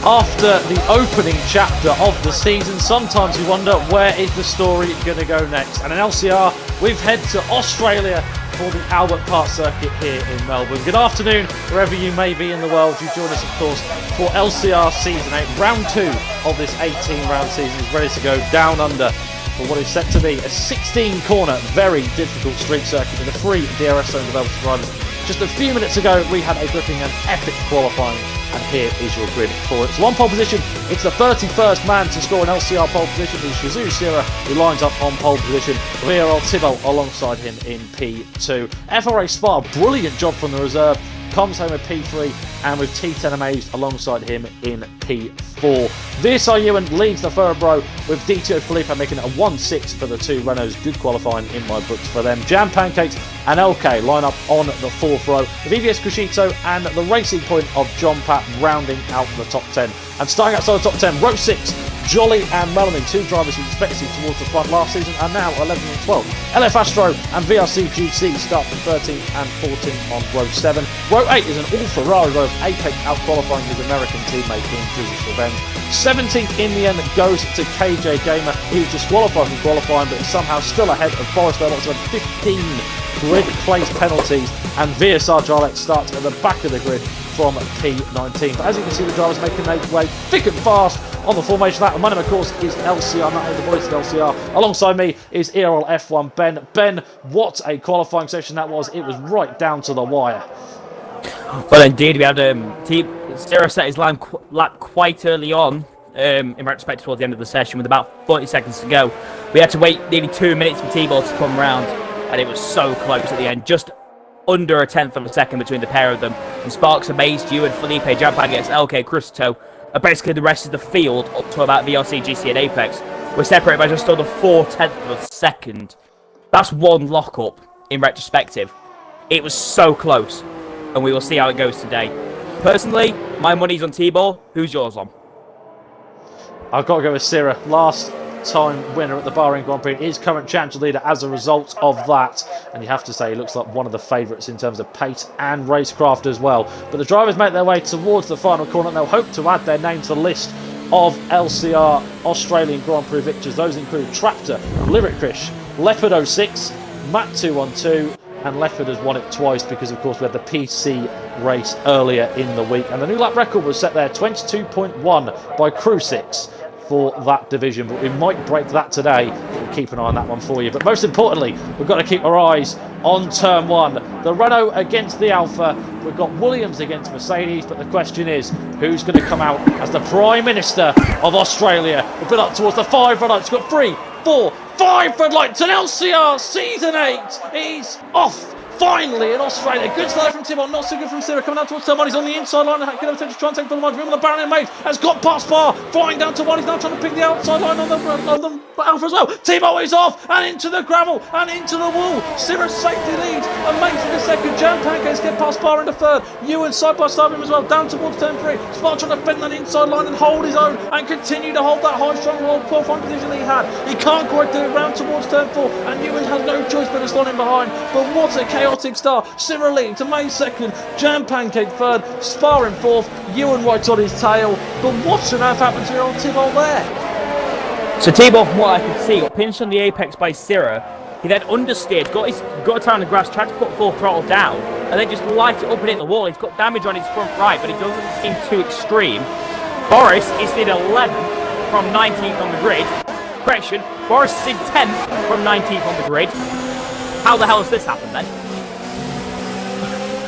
After the opening chapter of the season, sometimes you wonder, where is the story going to go next? And in LCR, we've head to Australia for the Albert Park circuit here in Melbourne. Good afternoon, wherever you may be in the world. You join us, of course, for LCR Season 8. Round 2 of this 18-round season is ready to go down under for what is set to be a 16-corner, very difficult street circuit with a free DRS zone available to drivers. Just a few minutes ago, we had a gripping and epic qualifying, and here is your grid for it. So on pole position, it's the 31st man to score an LCR pole position, the SHZ Sirah, who lines up on pole position. ERL Thibault alongside him in P2. FRA Spa, brilliant job from the reserve, comes home with P3, and with T10 Amazed alongside him in P4. VSR Ewan leads the third row, with DTO Felipe making it a 1-6 for the two Renaults. Good qualifying in my books for them. Jam Pancakes and LK line up on the fourth row, with EVS Crescito and the Racing Point of John Pat rounding out the top 10. And starting outside the top 10, row 6, Jolly and Melanie, two drivers who expected towards the front last season, are now 11 and 12. LF Astro and VRC GC start from 13 and 14 on row 7. Row 8 is an all-Ferrari row, with Apex out-qualifying his American teammate in Drizzle's Revenge. 17th in the end goes to KJ Gamer. He was disqualified from qualifying, but is somehow still ahead of Forrest Earl, also had 15 grid place penalties, and VSR Jarlett starts at the back of the grid from P19. But as you can see, the drivers making their way thick and fast on the formation lap. And my name, of course, is LCR Nut Head, the voice of LCR. Alongside me is ERL F1 Ben. Ben, what a qualifying session that was. It was right down to the wire. Well, indeed, we had Sirah set his lap quite early on, in retrospect towards the end of the session, with about 40 seconds to go. We had to wait nearly 2 minutes for T-Ball to come round, and it was so close at the end, just under a tenth of a second between the pair of them. And Sparks, Amazed, Ewan, Felipe, Jampan against LK, Crescito, and basically the rest of the field up to about VRC, GC and Apex were separated by just under 4/10 of a second. That's one lock-up in retrospective. It was so close, and we will see how it goes today. Personally, my money's on T-Ball. Who's yours on? I've got to go with Sirah. Last time winner at the Bahrain Grand Prix, is current championship leader as a result of that, and you have to say he looks like one of the favourites in terms of pace and racecraft as well. But the drivers make their way towards the final corner, and they'll hope to add their name to the list of LCR Australian Grand Prix victors. Those include Traptor, Lyric Krish, Leopard 06, Matt 212, and Leopard has won it twice because, of course, we had the PC race earlier in the week, and the new lap record was set there, 22.1 by Crew 6 for that division, but we might break that today. We'll keep an eye on that one for you. But most importantly, we've got to keep our eyes on turn 1. The Renault against the Alpha. We've got Williams against Mercedes, but the question is, who's going to come out as the Prime Minister of Australia? We've been up towards the 5 red lights. We've got 3, 4, 5 red lights, and LCR Season 8 is off. Finally in Australia. Good start from Thibault, not so good from Sirah. Coming out towards turn 1, he's on the inside line. Going to attempt to try and take full room on the Baron and Mate. Has got past Bar, flying down to 1. He's now trying to pick the outside line on the Alpha as well. Thibault is off and into the gravel and into the wall. Sirah safely leads. Amazing the second. Jam Pancakes get past Bar in the third. Ewan side by side with him as well, down towards turn 3. Spark trying to bend that inside line and hold his own and continue to hold that high strong hold qualifying position that he had. He can't quite do it round towards turn 4, and Ewan has no choice but to slot him behind. But what a chaotic start. Sirah leading to May second, Jam Pancake third, Spar in fourth, Ewan right on his tail. But what's on earth happened to your old Thibault there? So Thibault, from what I could see, got pinched on the apex by Sirah. He then understeered, got a turn on the grass, tried to put full throttle down, and then just light it up and hit the wall. He's got damage on his front right, but it doesn't seem too extreme. Boris is in 11th from 19th on the grid. Correction, Boris is in 10th from 19th on the grid. How the hell has this happened then?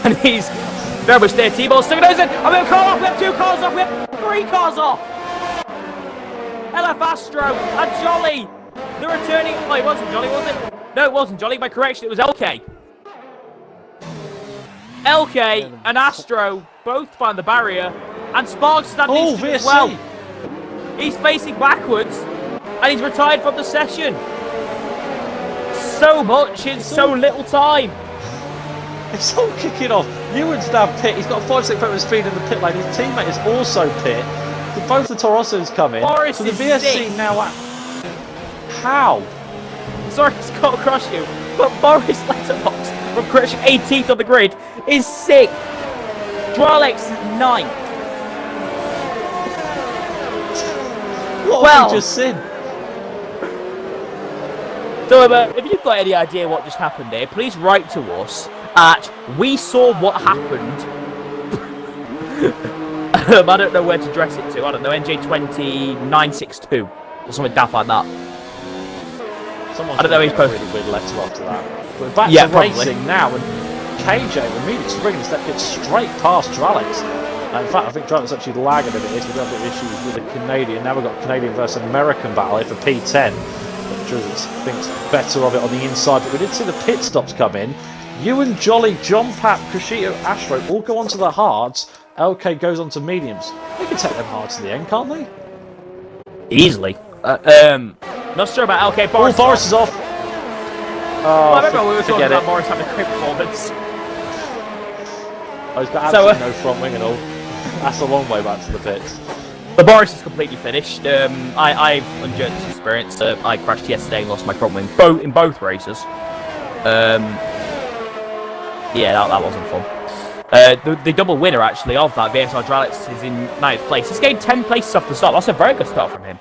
And he's very much there. T-Ball sticking those in. And we have a car off. We have 2 cars off. We have 3 cars off. LF Astro and Jolly. The returning. Oh, it wasn't Jolly, was it? No, it wasn't Jolly. By correction, it was LK. LK and Astro both find the barrier. And Sparks is at least as well. He's facing backwards. And he's retired from the session. So much in so little time. It's all kicking off. Ewan's now pit. He's got a 5 second of speed in the pit lane. His teammate is also pit. Both the Torossos come in. Boris so the is VSC sick. now at... How? Sorry to cut across you, but Boris Letterbox from correction 18th on the grid is sick. Dralex is 9th. What Well, have we just seen? So, if you've got any idea what just happened there, please write to us at We Saw What Happened. I don't know where to address it to. I don't know, NJ20962 or something daft like that. Someone's I don't know who's really weird letter after that. We're back to probably. racing now, and KJ, the immediate spring step, gets straight past Dralex. In fact, I think Dralex actually lagging a bit. We've got a bit of issues with the Canadian. Now we've got Canadian versus American battle here for P10. Dralex thinks better of it on the inside, but we did see the pit stops come in. Ewan, Jolly, John Pat, Kushito, Astro all go onto the hards. LK goes on to mediums. They can take them hards to the end, can't they? Easily. Not sure about LK. Boris, Boris is off. Oh, I remember we were talking about Boris having a quick performance. Oh, he's got absolutely no front wing and all. That's a long way back to the pits. The Boris is completely finished. I've enjoyed this experience. I crashed yesterday and lost my front wing in both races. Yeah, that wasn't fun. The double winner actually of that, VSR Dralex, is in 9th place. He's gained 10 places off the start. That's a very good start from him.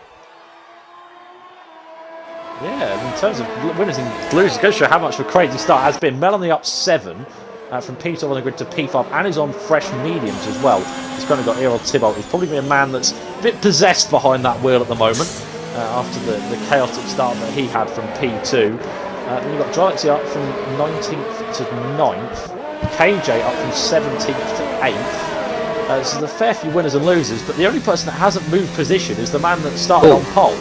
Yeah, in terms of winners and losers, it goes to show how much of a crazy start has been. Melanie up 7 from P12 on the grid to P5, and he's on fresh mediums as well. He's currently got ERL Thibault. He's probably a man that's a bit possessed behind that wheel at the moment after the chaotic start that he had from P2. Then you've got Dralex up from 19th to 9th, KJ up from 17th to 8th. So there's a fair few winners and losers, but the only person that hasn't moved position is the man that started on pole.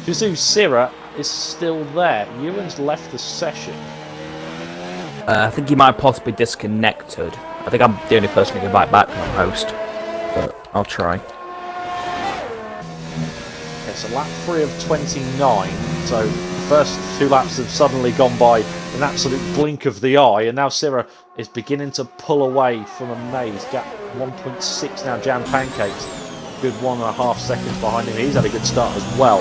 SHZ Sirah is still there. Ewan's left the session. I think he might possibly disconnected. I think I'm the only person who can invite back from host, but I'll try. Okay, so lap 3 of 29. So the first 2 laps have suddenly gone by an absolute blink of the eye, and now Sirah is beginning to pull away from Amazed. Gap 1.6 now. Jam Pancakes, good 1.5 seconds behind him. He's had a good start as well.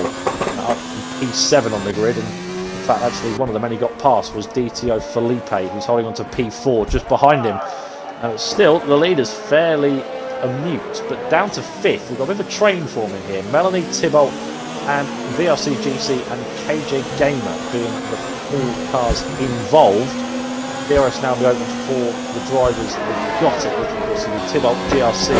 Up from P7 on the grid, and in fact, actually, one of the men he got past was DTO Felipe, who's holding on to P4 just behind him. Still, the leader's fairly mute, but down to 5th. We've got a bit of a train forming here. Melanie, Thibault, and VRCGC and KJ Gamer being the 4 cars involved. DRS now be open for the drivers that got it, which of course will be Thibault, GRC,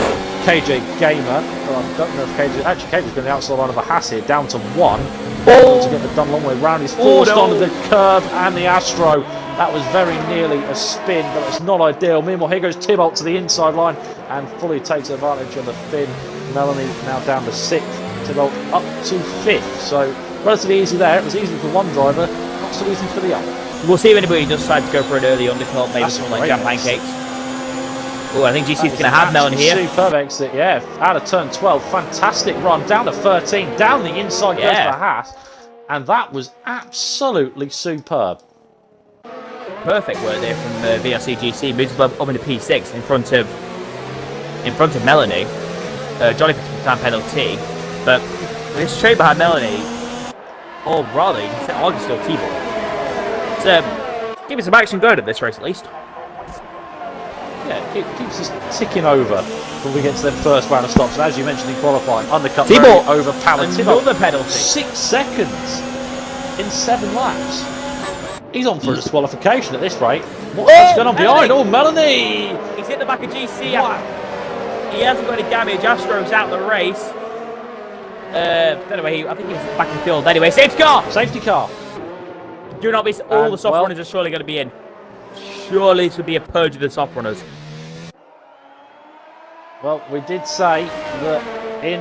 KJ Gamer. Well, I don't know if KJ's going to the outside line of a Haas here, down to 1. To get it done a long way round. He's forced onto the curb and the Astro. That was very nearly a spin, but it's not ideal. Meanwhile, here goes Thibault to the inside line and fully takes advantage of the fin. Melanie now down to 6th. Thibault up to 5th. So relatively easy there. It was easy for one driver, not so easy for the other. We'll see if anybody does decide to go for an early undercut, maybe something like Jam Pancakes. Oh, I think GC's going to have Melanie here. Superb exit, yeah. Out of turn 12, fantastic run. Down to 13, down the inside goes the Haas. And that was absolutely superb. Perfect work there from VRCGC. Moves up into P6 in front of Melanie. Johnny picks up the time penalty, but it's straight behind Melanie. Oh, rather, he's still T-ball. So, give us some action going at this race at least. Yeah, it keeps us ticking over when we get to the first round of stops. And as you mentioned in qualifying, undercut very overpowered. Another penalty. 6 seconds in 7 laps. He's on for a disqualification at this rate. What's going on behind? Oh, Melanie! He's hit the back of GC. He hasn't got any damage. Astro's out of the race. Anyway, I think he was back in the field. Anyway, safety car! Safety car. Do not miss. All the soft runners are surely going to be in. Surely this would be a purge of the soft runners. Well, we did say that in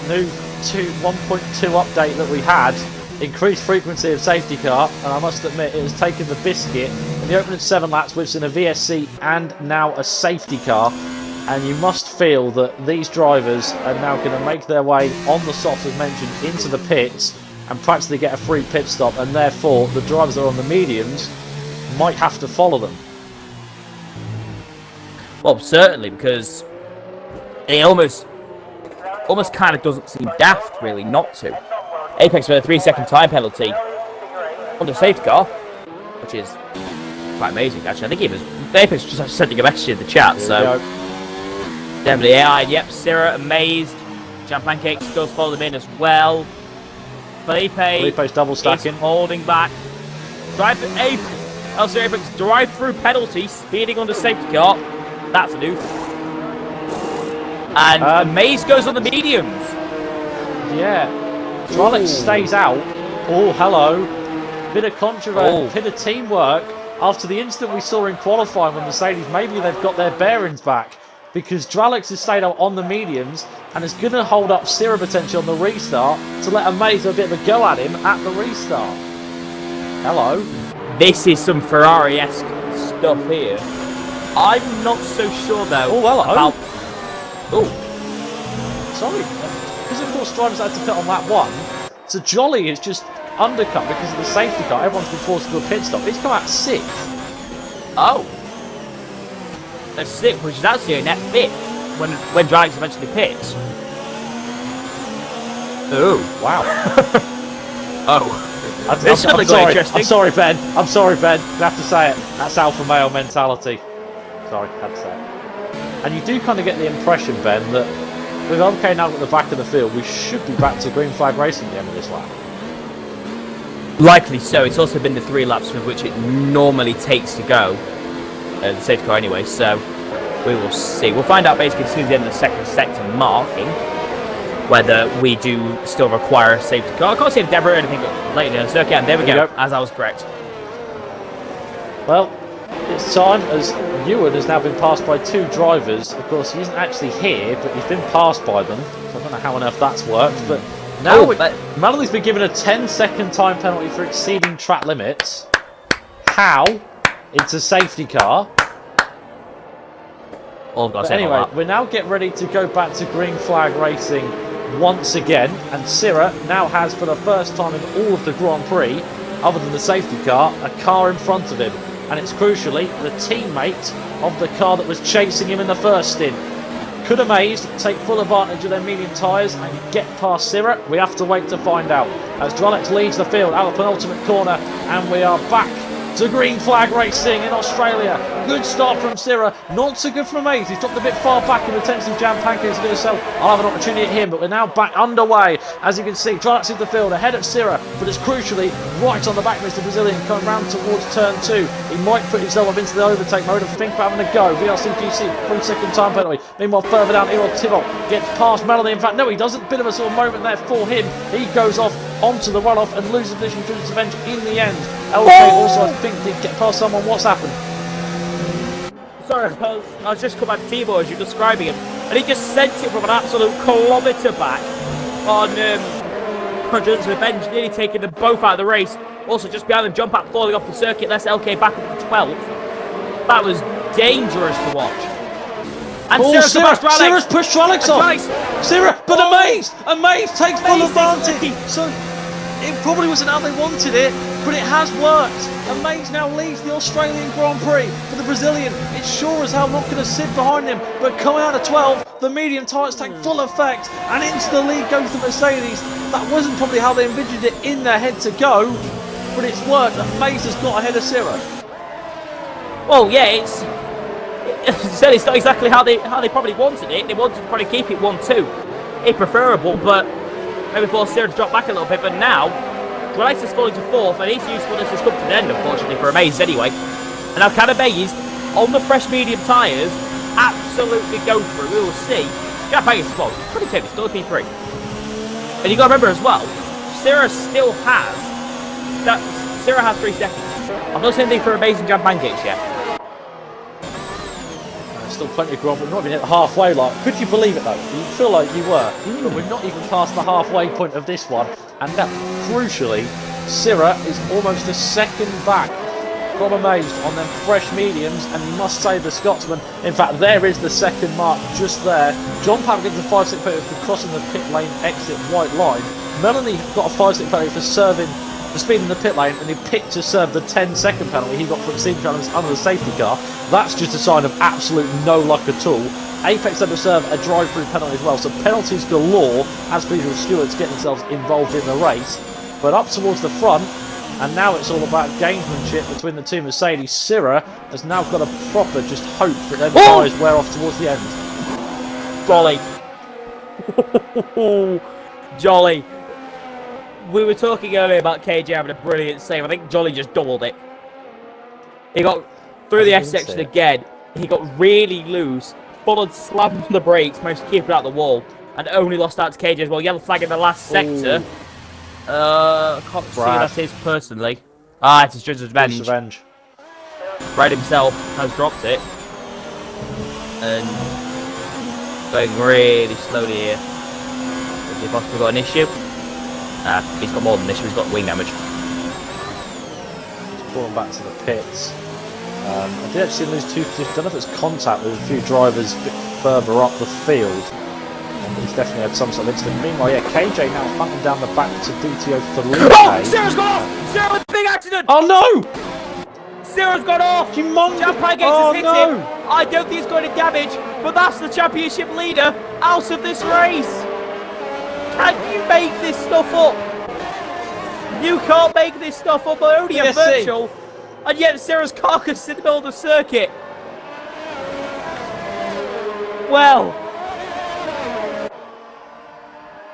new 1.2 update that we had, increased frequency of safety car, and I must admit it has taken the biscuit in the opening 7 laps. We've seen a VSC and now a safety car, and you must feel that these drivers are now going to make their way on the softs as mentioned into the pits and practically get a free pit stop, and therefore the drivers that are on the mediums might have to follow them. Well, certainly, because it almost kind of doesn't seem daft, really, not to. Apex with a 3-second time penalty on the safety car, which is quite amazing, actually. I think Apex just sending a message in the chat, so definitely AI. Yep, Sirah, Amazed, Jam Pancakes does follow them in as well. Felipe's double is stacking. holding back. LCR Apex drive-through penalty, speeding on the safety car. That's a new. And Amazed goes on the mediums. Yeah. Drolix stays out. Oh, hello. Bit of controversy, bit of teamwork. After the instant we saw in qualifying when Mercedes, maybe they've got their bearings back. Because Drolix has stayed out on the mediums and is going to hold up Sirah potentially on the restart to let Amazed have a bit of a go at him at the restart. Hello. This is some Ferrari-esque stuff here. I'm not so sure though. Oh, hello. About... Oh. Sorry. Because of course drivers had to pit on lap 1. So Jolly is just undercut because of the safety car. Everyone's been forced to do a pit stop. He's come out 6th. Oh. A 6th, which is actually a net 5th when Drolix eventually pits. Oh. Wow. Oh. I'm sorry, Ben. I'm sorry, Ben. I have to say it. That's alpha male mentality. Sorry, I had to say it. And you do kind of get the impression, Ben, that with LK now at the back of the field, we should be back to green flag racing at the end of this lap. Likely so. It's also been the 3 laps with which it normally takes to go. The safety car anyway, so we will see. We'll find out basically as soon as the end of the second sector marking whether we do still require a safety car. I can't see if Deborah or anything later in the circuit, and there we go, as I was correct. Well, it's time as Ewan has now been passed by 2 drivers. Of course, he isn't actually here, but he's been passed by them. So I don't know how on earth that's worked, but now Melanie's been given a 10-second time penalty for exceeding track limits. How? It's a safety car. But anyway, we're now getting ready to go back to green flag racing once again, and Sirah now has, for the first time in all of the Grand Prix, other than the safety car, a car in front of him. And it's crucially the teammate of the car that was chasing him in the first stint. Could Amazed take full advantage of their medium tyres and get past Sirah? We have to wait to find out. As Drolix leads the field out of the penultimate corner, and we are back to green flag racing in Australia. Good start from Sirah, not so good from Amazed. He's dropped a bit far back in the tension of Jam Pancakes going to sell. I'll have an opportunity at him, but we're now back underway. As you can see, Drolix in the field ahead of Sirah, but it's crucially right on the back, Mr. Brazilian, coming round towards turn 2. He might put himself up into the overtake mode and think about having a go. VRCGC, 3-second time penalty. Meanwhile, further down, Ewan Tibble gets past Melanie. In fact, no, he doesn't. Bit of a sort of moment there for him. He goes off onto the runoff and loses position to his revenge in the end. LK also, I think, did get past someone. What's happened? Sorry, I was just coming back to T-Boy as you're describing him, and he just sent it from an absolute kilometre back on Jones' revenge, nearly taking them both out of the race. Also, just behind them, jump out, falling off the circuit, lets LK back up to 12th. That was dangerous to watch. And Sirah's pushed Drolix off. Sirah, but Amazed takes full advantage. So it probably wasn't how they wanted it, but it has worked. Amazed now leads the Australian Grand Prix. For the Brazilian, it's sure as hell not going to sit behind him, but coming out of 12, the medium tyres take full effect, and into the lead goes the Mercedes. That wasn't probably how they envisioned it in their head to go, but it's worked. Amazed has got ahead of Sirah. Well, yeah, it's not exactly how they probably wanted it. They wanted to probably keep it 1-2, if preferable, but maybe force Sirah to drop back a little bit. But now, Drolix is falling to 4th, and his usefulness has come to an end, unfortunately, for Amazed anyway. And now can Amazed, on the fresh medium tyres, absolutely go through? We will see. Jam Pancakes as well. Pretty tight, still a P3. And you got to remember as well, Sirah still has that. Sirah has 3 seconds. I've not seen anything for Amazing Jam Pancakes yet. Still plenty of ground, but we're not even at the halfway line. Could you believe it though? You feel like you were, but we're not even past the halfway point of this one. And that, crucially, Sirah is almost a second back from Amazed on them fresh mediums, and you must say the Scotsman. In fact, there is the second mark just there. John Papp gets a 5-second penalty for crossing the pit lane exit white line. Melanie got a 5-second penalty for serving the speed in the pit lane, and he picked to serve the 10-second penalty he got for exceeding track limits under the safety car. That's just a sign of absolute no luck at all. Apex had to serve a drive-through penalty as well, so penalties galore as visual stewards get themselves involved in the race. But up towards the front, and now it's all about gamesmanship between the two Mercedes. Sirah has now got a proper just hope that their tyres wear off towards the end. Golly. Jolly. We were talking earlier about KJ having a brilliant save. I think Jolly just doubled it. He got through the S section again. He got really loose. Followed, slammed on the brakes, managed to keep it out the wall, and only lost out to KJ as well. Yellow flag in the last sector. Can't see what that is personally. It's his judge's revenge. Brad himself has dropped it. And going really slowly here. Has he possibly got an issue? He's got more than an issue, he's got wing damage. Just pulling back to the pits. I did actually lose two positions. I don't know if it's contact with a few drivers a bit further up the field. And he's definitely had some sort of incident. Meanwhile, yeah, KJ now hunting down the back to DTO Felipe. Oh! Sirah's gone off! Sirah with a big accident! Oh no! Sirah's gone off! Champagne Gates has hit him! I don't think he's got any damage, but that's the championship leader out of this race! Can you make this stuff up? You can't make this stuff up, only a virtual. And yet Sirah's carcass is in the middle of the circuit. Well,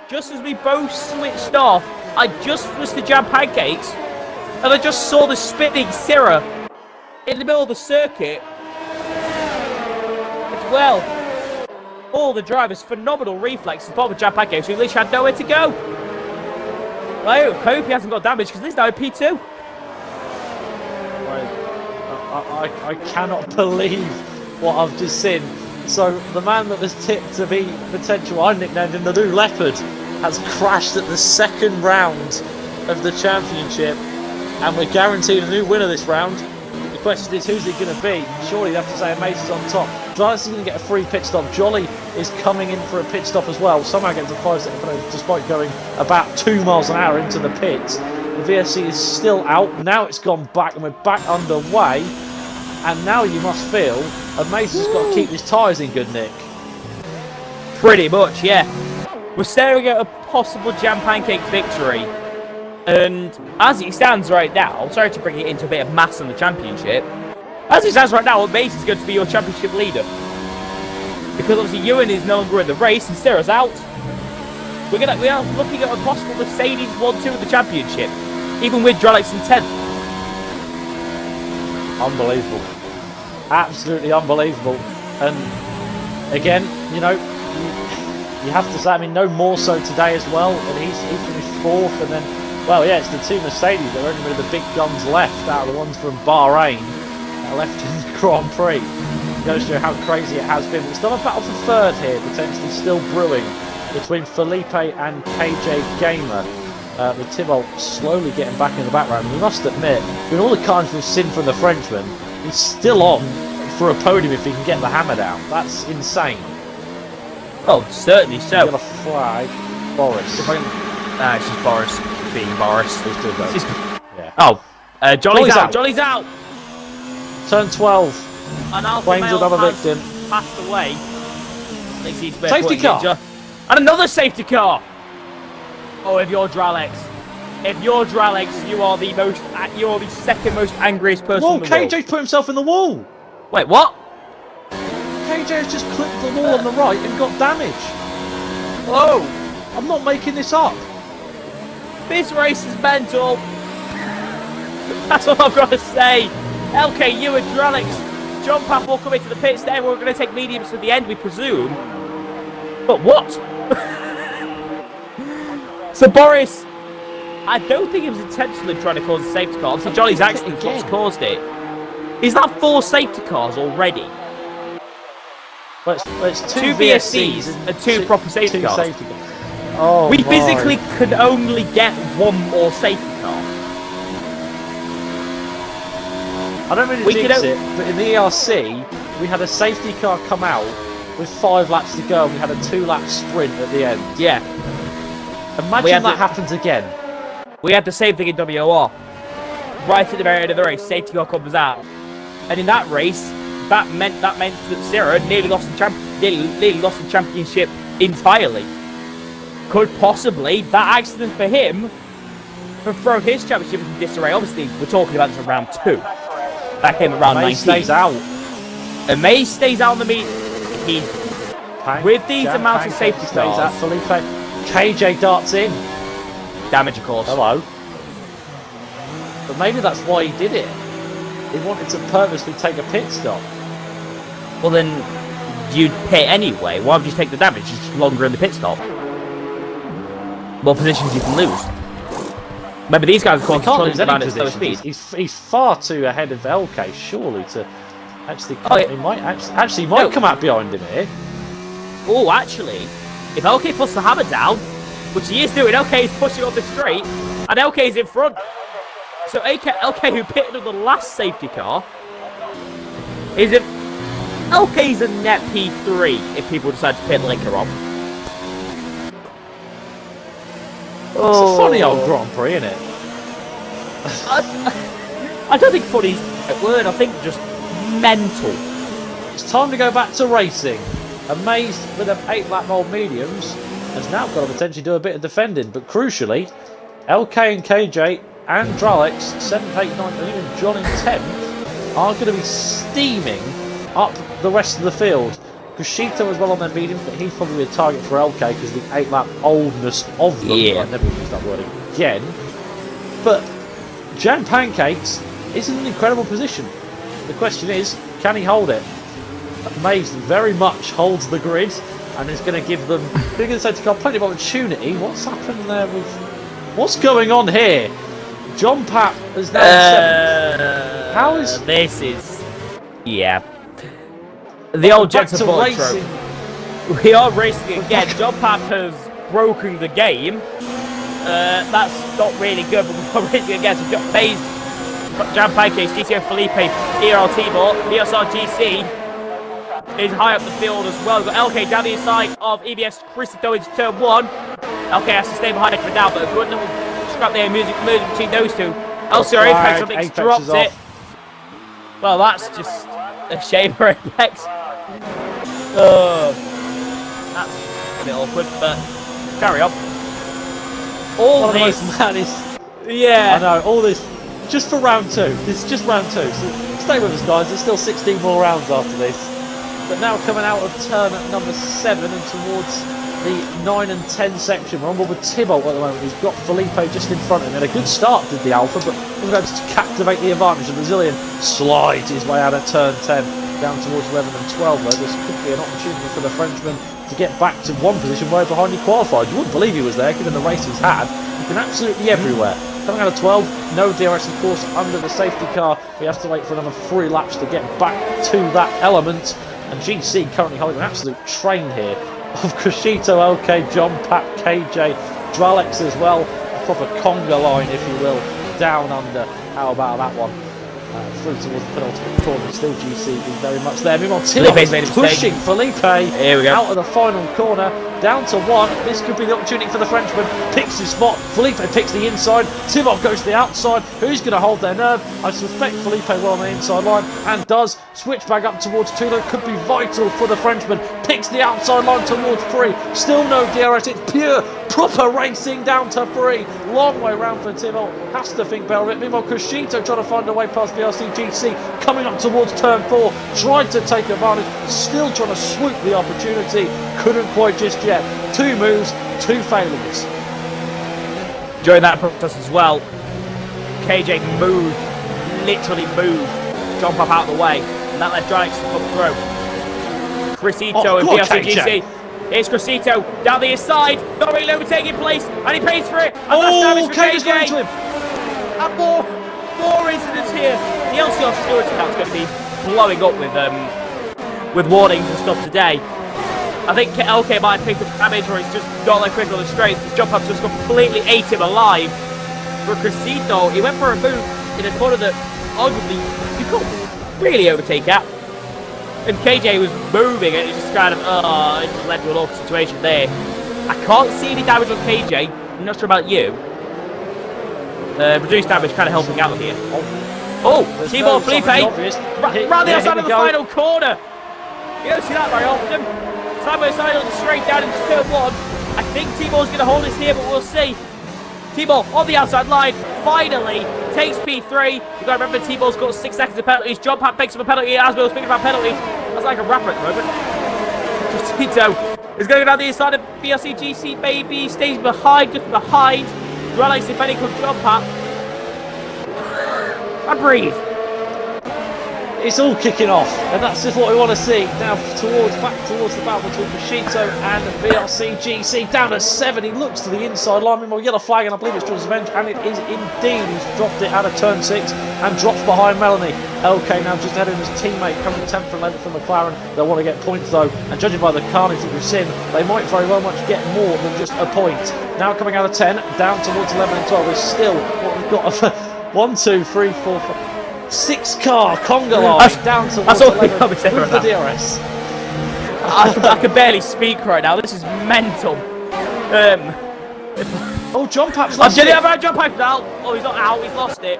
just as we both switched off, I just was to jam pancakes, and I just saw the spinning Sirah in the middle of the circuit. As well, all the drivers, phenomenal reflexes, bottom of jam pancakes, who literally had nowhere to go. I hope he hasn't got damage, because he's now in P2. I cannot believe what I've just seen. So the man that was tipped to be potential, I nicknamed him the New Leopard, has crashed at the second round of the championship, and we're guaranteed a new winner this round. The question is, who's it going to be? Surely you have to say Amazed is on top. Giants is going to get a free pit stop. Jolly is coming in for a pit stop as well. Somehow gets a 5-second penalty despite going about 2 miles an hour into the pits. The VSC is still out. Now it's gone back and we're back underway. And now you must feel Amazed has got to keep his tyres in good nick. Pretty much, yeah. We're staring at a possible jam pancake victory. And as it stands right now, sorry to bring it into a bit of maths in the championship. As it stands right now, Amazed is going to be your championship leader. Because obviously Ewan is no longer in the race and Sirah's out. We are looking at a possible Mercedes 1-2 in the championship. Even with Drelix in 10th. Unbelievable. Absolutely unbelievable. And again, you know, you have to say, I mean, no more so today as well. And he finished 4th, and then, well, yeah, it's the two Mercedes that are only one of the big guns left out of the ones from Bahrain that are left in the Grand Prix. It goes to show how crazy it has been. It's still a battle for third here, potentially still brewing between Felipe and KJ Gamer. With Thibault slowly getting back in the background. We must admit, with all the carnage we've seen from the Frenchman, he's still on for a podium if he can get the hammer down. That's insane. Oh, certainly so. Got a flag. Boris. It's just Boris being Boris. He's doing that. Yeah. Oh, Jolly's out. Jolly's out. Turn 12. An alpha Claims male another has victim. passed away. Safety car. And another safety car. Oh, if you're Drelix, you are the second most angriest person in the world. KJ's put himself in the wall. Wait, what? KJ has just clipped the wall on the right and got damage. Whoa! I'm not making this up. This race is mental. That's all I've got to say. LK, you and Drelix, John Papp will come into the pits there. We're going to take mediums to the end, we presume. But what? So Boris, I don't think he was intentionally trying to cause a safety car. Obviously Jolly's accident what's caused it. Is that 4 safety cars already? Well, it's 2 VSCs and 2 proper safety cars. Oh, we physically could only get 1 more safety car. I don't really jinx it, but in the ERC, we had a safety car come out with 5 laps to go and we had a 2-lap sprint at the end. Yeah. Imagine that happens again. We had the same thing in WOR. Right at the very end of the race, safety car comes out. And in that race, that meant that Sirah nearly lost the championship entirely. Could possibly that accident for him have thrown his championship into disarray. Obviously, we're talking about this in round 2. That came at round 19. Amazed stays out. Amazed stays out on the meet. He's With these amounts of safety stays at cars, Felipe. KJ darts in. damage, of course. Hello. But maybe that's why he did it. He wanted to purposely take a pit stop. Well, then you'd pit anyway. Why would you take the damage? It's just longer in the pit stop. More positions you can lose. Maybe these guys are He can't lose any around at slower positions. speed. He's far too ahead of LK, surely, to actually come, Oh, yeah. he might actually might come out behind him here. Oh, actually, if LK puts the hammer down, which he is doing, LK is pushing up the straight, and LK is in front. So LK, who pitted on the last safety car, is in... LK's a net P3 if people decide to pit later on. It's a funny old Grand Prix, isn't it? I don't think funny's a word, I think just mental. It's time to go back to racing. Amazed with them 8-lap old mediums has now got to potentially do a bit of defending, but crucially, LK and KJ and Dralex, 7th, 8th, 9th, and even John in 10th are going to be steaming up the rest of the field. Kushito as well on their mediums, but he's probably a target for LK because of the 8-lap oldness of them. Yeah. I never use that word again. But Jan Pancakes is in an incredible position. The question is, can he hold it? Amazed very much holds the grid and is going to give them safety car plenty of opportunity. What's happened there with... What's going on here? John Papp is now in 7th. How is... This is... Yeah. The old back Jets to of racing. We are racing again. John Papp has broken the game. That's not really good, but we're racing again. So we've got Amazed, Jan Pancakes, GTO Felipe, ERL T-Bot, VSR GC is high up the field as well. We've got LK down the inside of EBS Christo into turn 1. LK has to stay behind for now, but a good little scrap there, music between those two. LCR Apex, I think, drops it. Well, that's just a shame for Apex. That's a bit awkward, but carry on. All One of the this, most maddest... yeah. I know, all this... Just for round 2. This is just round 2. So stay with us, guys. There's still 16 more rounds after this. But now coming out of turn number 7 and towards the 9 and 10 section. We're on board with Thibault at the moment. He's got Felipe just in front of him. Had a good start, did the Alpha, but wasn't able to captivate the advantage. The Brazilian slides his way out of turn 10 down towards 11 and 12. Though this could be an opportunity for the Frenchman to get back to one position way behind he qualified. You wouldn't believe he was there, given the race he's had. He's been absolutely everywhere. Coming out of 12, no DRS of course under the safety car. He has to wait for another 3 laps to get back to that element. And GC currently holding an absolute train here of Kushito, LK, John Papp, KJ, Dralex as well. A proper conga line, if you will, down under. How about that one? Through towards the penultimate corner, still GC is very much there. Meanwhile, Felipe's pushing Felipe Here we go. out of the final corner, down to 1. This could be the opportunity for the Frenchman. Picks his spot. Felipe picks the inside. Thibault goes to the outside. Who's going to hold their nerve? I suspect Felipe will on the inside line and does. Switch back up towards 2. That could be vital for the Frenchman. Picks the outside line towards 3. Still no DRS. It's pure, proper racing down to 3. Long way round for Thibault. Has to think better of it. Meanwhile, Kushito trying to find a way past the LCGC. Coming up towards turn 4. Tried to take advantage. Still trying to swoop the opportunity. Couldn't quite just yet. 2 moves, 2 failures. During that process as well, KJ moved, literally moved John Papp out of the way, and that let Dralex come through. Crisito and VRCGC. It's Crisito down the inside, not really overtaking place, and he pays for it. And that's damage for KJ's going to him. And more incidents here. The LCR security account's going to be blowing up with warnings and stuff today. I think LK might have picked up damage, or he's just not that quick on the straights. His jump up just completely ate him alive. For Crisito, he went for a move in a corner that arguably you couldn't really overtake at. And KJ was moving, and it just kind of, it just led to an awkward situation there. I can't see any damage on KJ. I'm not sure about you. Reduced damage kind of helping out here. Oh, T-Ball Felipe, round the outside of the final corner. You don't see that very often. Side by side on the straight down into turn 1. I think T-Ball's going to hold us here, but we'll see. T-Ball on the outside line, finally takes P3. You've got to remember T-Ball's got 6 seconds of penalties. John Papp picks up a penalty as we were speaking about penalties. That's like a rapper at the moment. Just Crescito is going down the inside of BLC GC, baby. Stays behind, just behind. Relics defending could jump up. I breathe. It's all kicking off, and that's just what we want to see. Now back towards the battle between Crescito and BLC GC. Down to 7, he looks to the inside line. We'll get a flag, and I believe it's George's Revenge, and it is indeed. He's dropped it out of turn 6 and drops behind Melanie. LK now just ahead of his teammate, coming 10th from length from McLaren. They'll want to get points though, and judging by the carnage that we've seen, they might very well much get more than just a point. Now coming out of 10, down towards 11 and 12 is still what we've got. 1, 2, 3, 4, 5. 6-car conga line down towards 11 with the DRS. I can barely speak right now. This is mental. Oh, John Pap's lost it. John Pap's out. Oh, he's not out. He's lost it.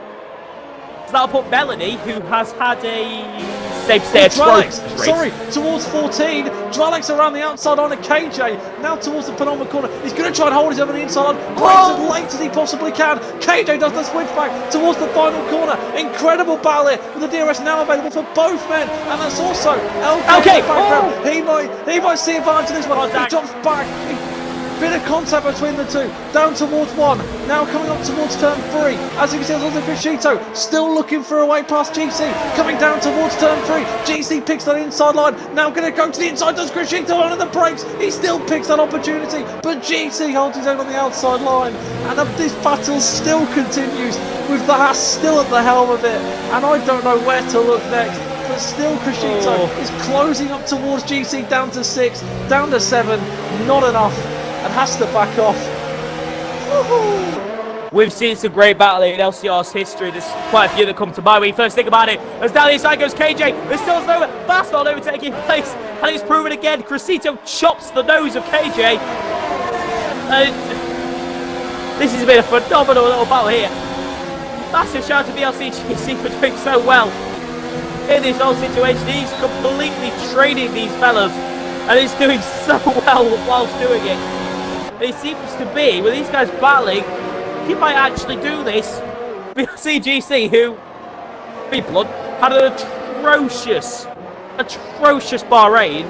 So that'll put Melanie, who has had a safe stage. Sorry, towards 14. Dralex around the outside on a KJ. Now towards the penultimate corner. He's going to try and hold his over the inside on. Breaks as late as he possibly can. KJ does the switch back towards the final corner. Incredible battle here with the DRS now available for both men. And that's also LK in the background. He might see advantage in this one. He drops back. Bit of contact between the two, down towards 1, now coming up towards turn 3. As you can see, there's also Crescito, still looking for a way past GC, coming down towards turn 3. GC picks that inside line, now going to go to the inside, does Crescito under the brakes. He still picks that opportunity, but GC holds his own on the outside line. And this battle still continues, with the Haas still at the helm of it. And I don't know where to look next. But still Crescito is closing up towards GC, down to 6, down to 7, not enough. And has to back off. We've seen some great battling in LCR's history. There's quite a few that come to mind when you first think about it. As down the inside goes KJ. There's still no fast on overtaking place. And it's proven again. Crescito chops the nose of KJ. And this has been a phenomenal little battle here. Massive shout out to BLC GC for doing so well in this whole situation. He's completely trading these fellas. And he's doing so well whilst doing it. It seems to be, with these guys battling, he might actually do this. CGC, who, be blunt, had an atrocious Bahrain,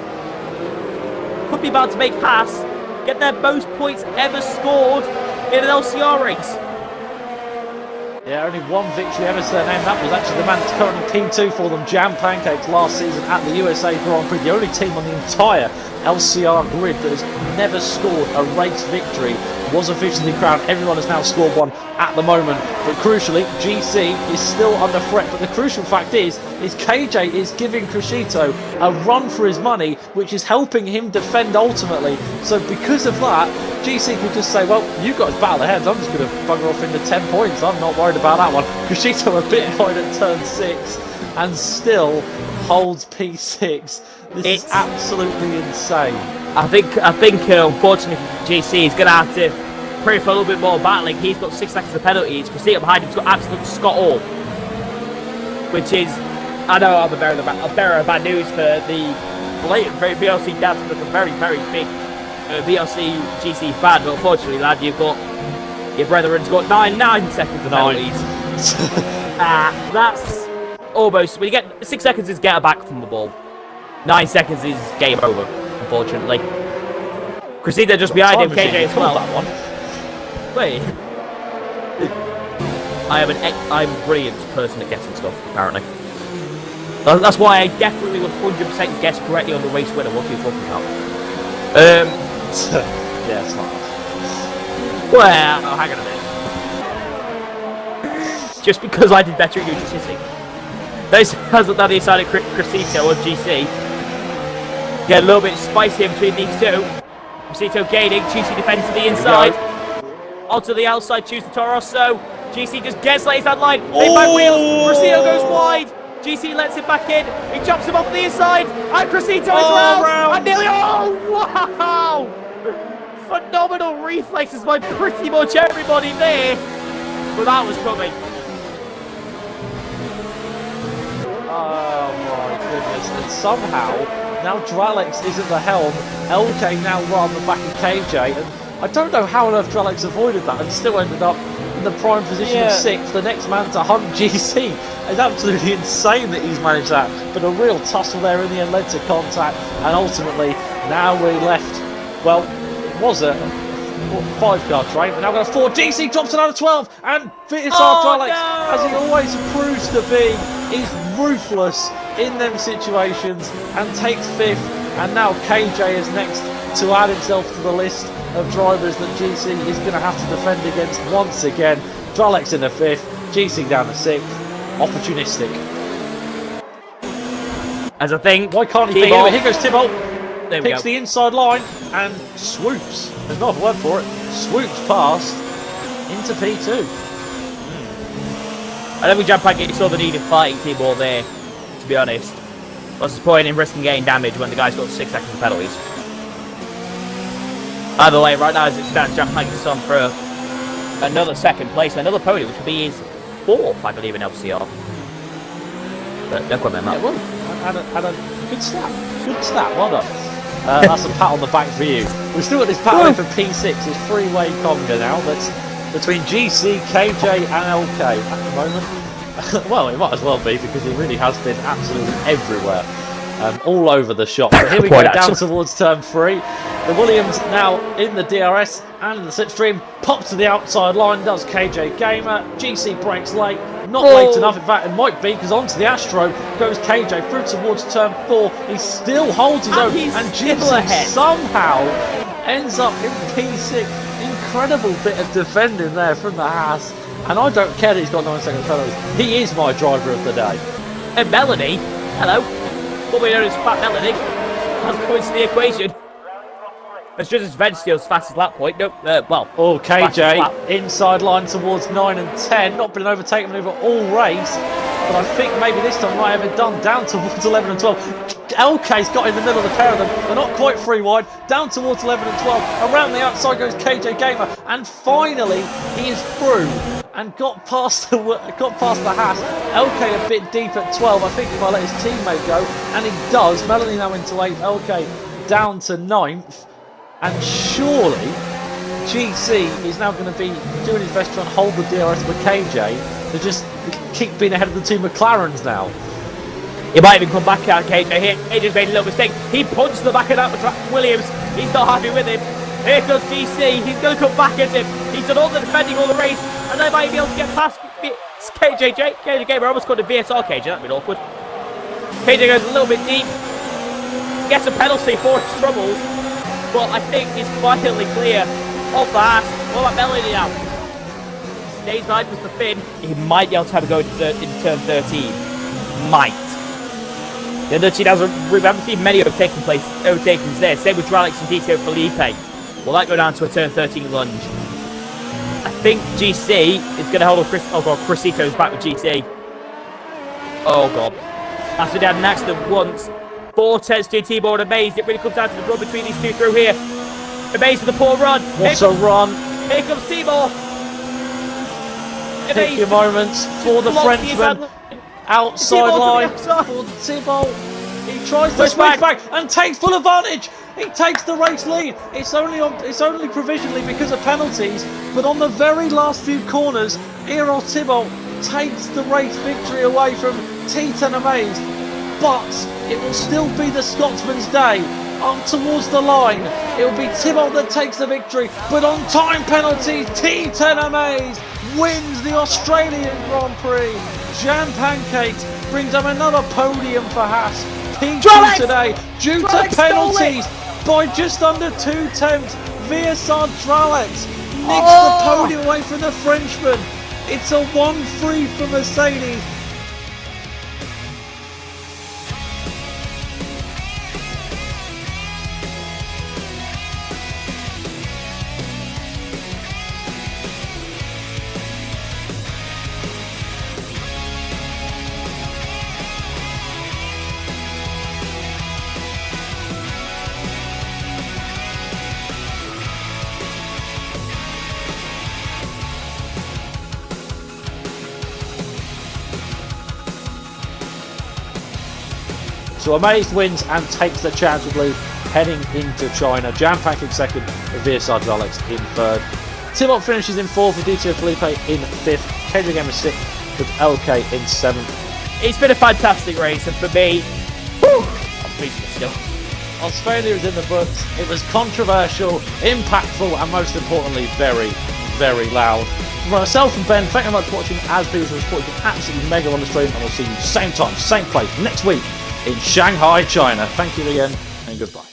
could be about to make Haas get their most points ever scored in an LCR race. Yeah, only one victory ever to their name. That was actually the man that's currently P2 for them, Jam Pancakes, last season at the USA Grand Prix. The only team on the entire LCR grid that has never scored a race victory was officially crowned. Everyone has now scored one at the moment. But crucially, GC is still under threat. But the crucial fact is KJ is giving Crescito a run for his money, which is helping him defend ultimately. So because of that, GC can just say, well, you guys battle ahead. I'm just going to bugger off into 10 points. I'm not worried about that one. Crescito a bit wide at turn 6 and still holds P6. This is absolutely insane. I think unfortunately for GC, he's going to have to pray for a little bit more battling. He's got 6 seconds of penalties. Crescito behind him's got absolute Scott all. Which is, I know I'm a bearer of bad news for the blatant BLC dads, but a very, very big BLC GC fan. But unfortunately, lad, you've got your brethren's got 9 seconds of penalties. That's almost, when you get 6 seconds is get back from the ball. 9 seconds is game over, unfortunately. Crescito just behind him, KJ as well. That one. Wait. I'm a brilliant person at guessing stuff, apparently. That's why I definitely would 100% guess correctly on the race winner. What are you talking about? Yeah, it's not. Well, hang on a minute. Just because I did better at UGC. Those hasn't done the side of Crescito or GC. Get a little bit spicy between these two. Crescito gaining, GC defends to the inside. Onto the outside, choose the Torosso. GC just gets lays that line. They back wheels. Crescito goes wide. GC lets it back in. He jumps him off the inside. And Crescito is round. And nearly. Oh, wow! Phenomenal reflexes by pretty much everybody there. But that was coming. Oh my goodness. And somehow, now Dralex is at the helm. LK now right on the back of KJ. And I don't know how on earth Dralex avoided that and still ended up in the prime position of 6th. The next man to hunt GC. It's absolutely insane that he's managed that. But a real tussle there in the end led to contact. And ultimately, Now we're left, well, it was a 5-car train, but now we've got a 4. GC drops another 12, and Vitas Alex, as he always proves to be, is ruthless in them situations and takes 5th. And now KJ is next to add himself to the list of drivers that GC is going to have to defend against once again. Dralex in the 5th, GC down to 6th. Opportunistic. As I think, why can't he be here? Here goes Thibault. Picks the inside line and swoops. There's not a word for it. Swoops past into P2. I don't think Jampak saw the need of fighting Thibault there, to be honest. What's the point in risking getting damage when the guy's got 6 seconds of penalties? Either way, right now as it stands, Jampak is on for another 2nd place, another podium, which will be his 4th, I believe, in LCR. But don't quote me on that. And a good slap. Good slap, well done. That's a pat on the back for you. We've still got this battle for P6, this 3-way conga now that's between GC, KJ and LK at the moment. Well, it might as well be because he really has been absolutely everywhere. All over the shop. But here we go down towards turn 3. The Williams now in the DRS and the slipstream pops to the outside line, does KJ Gamer. GC breaks late, not late enough, in fact it might be, because onto the Astro goes KJ through towards turn 4. He still holds his own, and GC somehow ends up in P6. Incredible bit of defending there from the Haas, and I don't care that he's got 9 second penalties. He is my driver of the day. And Melanie, hello, what we know is Fat Melanie, has points to the equation. It's just as Veg steals fastest lap point. Nope. Well. Oh, KJ inside line towards 9 and 10. Not been an overtaken maneuver all race, but I think maybe this time might have it done. Down towards 11 and 12. LK's got in the middle of the pair of them. They're not quite 3 wide. Down towards 11 and 12. Around the outside goes KJ Gamer, and finally he is through and got past the Haas. LK a bit deep at 12. I think he might let his teammate go, and he does. Melanie now into 8th. LK down to 9th. And surely GC is now going to be doing his best to try and hold the DRS for KJ to just keep being ahead of the 2 McLarens now. He might even come back out, KJ here. He just made a little mistake. He punched the back of that Williams. He's not happy with him. Here goes GC. He's going to come back at him. He's done all the defending all the race, and they might be able to get past KJ Gamer. Almost got a VSR KJ. That'd been awkward. KJ goes a little bit deep. Gets a penalty for his troubles. But I think he's finally clear of that. What about Melanie now? Stays behind with the Finn. He might be able to have a go into turn 13. Might. The other team we haven't seen many overtakings there. Same with Dralex and Dito Felipe. Will that go down to a turn 13 lunge? I think GC is going to hold on Chris. Oh god, Crisito's back with GC. Oh god. After they had an accident once. 4 tenths to T-Board Amazed. It really comes down to the run between these two through here. Amazed with the poor run. What a run. Here comes T-Board. Take your moments for the Frenchman. Outside line for Thibault. He tries to switch back and takes full advantage. He takes the race lead. It's only provisionally because of penalties, but on the very last few corners, ERL Thibault takes the race victory away from T10 Amazed. But it will still be the Scotsman's day. Up towards the line, it will be Thibault that takes the victory, but on time penalties, T10 Amazed wins the Australian Grand Prix. Jam Pancakes brings him another podium for Haas. P2 today, due to penalties by just under 2 tenths. VSR Dralex nicks the podium away from the Frenchman. It's a 1-3 for Mercedes. So Amazed wins and takes the championship lead heading into China. Jam Pancake second, VSR Dralex in third. Thibault finishes in fourth with Dito Felipe in fifth. KJ Gamer sixth with LK in seventh. It's been a fantastic race, and for me, I'm pleased with it still. Australia is in the books. It was controversial, impactful, and most importantly, very, very loud. For myself and Ben, thank you very much for watching. As usual, it's been absolutely mega on the stream, and we'll see you same time, same place next week in Shanghai, China. Thank you again, and goodbye.